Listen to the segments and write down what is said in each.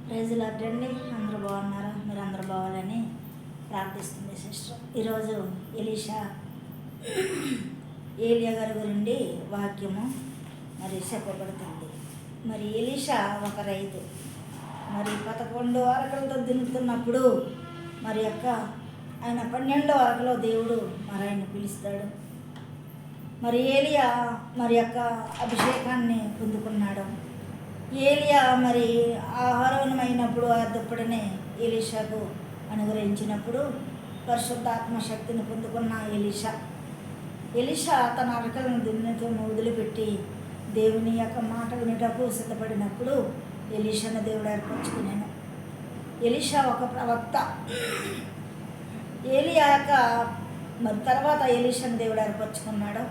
Praise lord అండి. అందరూ బాగున్నారా? మీరు అందరూ బాగాలని ప్రార్థిస్తుంది సిస్టర్. ఈరోజు ఏలియా గారి గురించి వాక్యము మరి చెప్పబడుతుంది. మరి ఎలీషా ఒక రైతు. మరి 11 అరకలతో దున్నుతున్నప్పుడు మరి ఆయన 12వ అరకలో దేవుడు మరి ఆయన పిలుస్తాడు. మరి ఏలియా మరి అభిషేకాన్ని పొందుకున్నాడు. ఏలియా మరి ఆహారమైనప్పుడు ఆ దుప్పటిని ఎలీషాకు అనుగ్రహించినప్పుడు పరిశుద్ధాత్మ శక్తిని పొందుకున్న ఎలీషా తన అరకలను దున్నతో వదిలిపెట్టి దేవుని యొక్క మాట వినేటకు సిద్ధపడినప్పుడు ఎలీషాను దేవుడు ఏర్పరచుకున్నాను. ఎలీషా ఒక ప్రవక్త. ఏలియా మరి తర్వాత ఎలీషాను దేవుడు ఏర్పరచుకున్నాడు.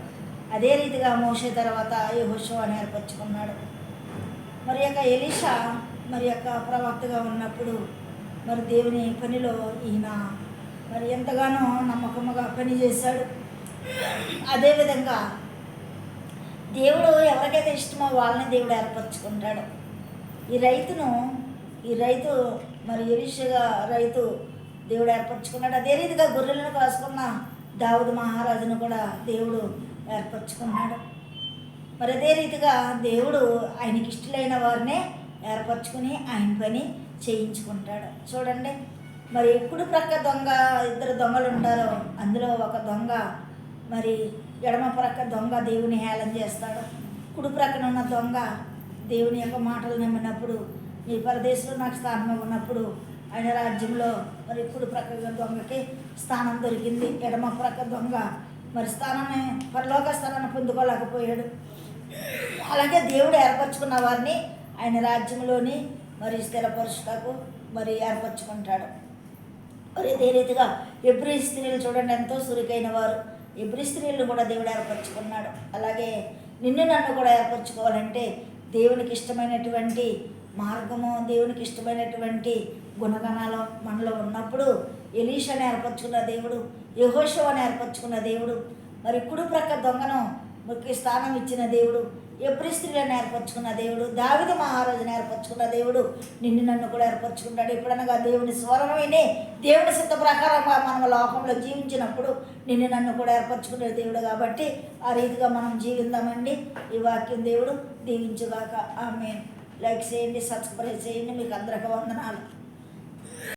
అదే రీతిగా మోషే తర్వాత యెహోషువను ఏర్పరచుకున్నాడు. మరి ఎలీషా మరి ప్రవక్తగా ఉన్నప్పుడు మరి దేవుని పనిలో ఈయన మరి ఎంతగానో నమ్మకముగా పనిచేశాడు. అదేవిధంగా దేవుడు ఎవరికైతే ఇష్టమో వాళ్ళని దేవుడు ఏర్పరచుకుంటాడు. ఈ రైతు మరి ఎలీషాగా రైతు దేవుడు ఏర్పరచుకున్నాడు. అదే రీతిగా గొర్రెలను కాసుకున్న దావీదు మహారాజును కూడా దేవుడు ఏర్పరచుకున్నాడు. మరి అదే రీతిగా దేవుడు ఆయనకి ఇష్టలైన వారినే ఏర్పరచుకుని ఆయన పని చేయించుకుంటాడు. చూడండి, మరి కుడి ప్రక్క ఇద్దరు దొంగలు ఉంటారు. అందులో ఒక దొంగ మరి ఎడమ ప్రక్క దొంగ దేవుని హేళన చేస్తాడు. కుడి ప్రక్కన ఉన్న దొంగ దేవుని యొక్క మాటలు నమ్మినప్పుడు, నీ పరదేశంలో నాకు స్థానం ఉన్నప్పుడు ఆయన రాజ్యంలో మరి కుడి ప్రక్క దొంగకి స్థానం దొరికింది. ఎడమ ప్రక్క దొంగ మరి పరలోక స్థానాన్ని పొందుకోలేకపోయాడు. అలాగే దేవుడు ఏర్పరచుకున్న వారిని ఆయన రాజ్యంలోని మరి స్థిరపరుచుటకు మరి ఏర్పరచుకుంటాడు. మరి ఇదే రీతిగా ఎబ్రీ స్త్రీలు చూడండి, ఎంతో సురికైన వారు. ఎబ్రీ స్త్రీలను కూడా దేవుడు ఏర్పరచుకున్నాడు. అలాగే నన్ను కూడా ఏర్పరచుకోవాలంటే దేవునికి ఇష్టమైనటువంటి మార్గము, దేవునికి ఇష్టమైనటువంటి గుణగణాలు మనలో ఉన్నప్పుడు ఎలీషాని ఏర్పరచుకున్న దేవుడు, యెహోషువను ఏర్పరచుకున్న దేవుడు, మరి కుడి ప్రక్క దొంగను ముఖ్య స్థానం ఇచ్చిన దేవుడు, ఎబ్రీ స్త్రీలను ఏర్పరచుకున్న దేవుడు, దావీదు మహారాజును ఏర్పరచుకున్న దేవుడు నన్ను కూడా ఏర్పరచుకుంటాడు. ఎప్పుడనగా దేవుని స్వరం విని దేవుని సిద్ధ ప్రకారంగా మనం లోకంలో జీవించినప్పుడు నన్ను కూడా ఏర్పరచుకునే దేవుడు. కాబట్టి ఆ రీతిగా మనం జీవిద్దామండి. ఈ వాక్యం దేవుడు దీవించుగాక. ఆమేన్. లైక్ చేయండి, సబ్స్క్రైబ్ చేయండి. మీకు అందరికీ వందనాలు.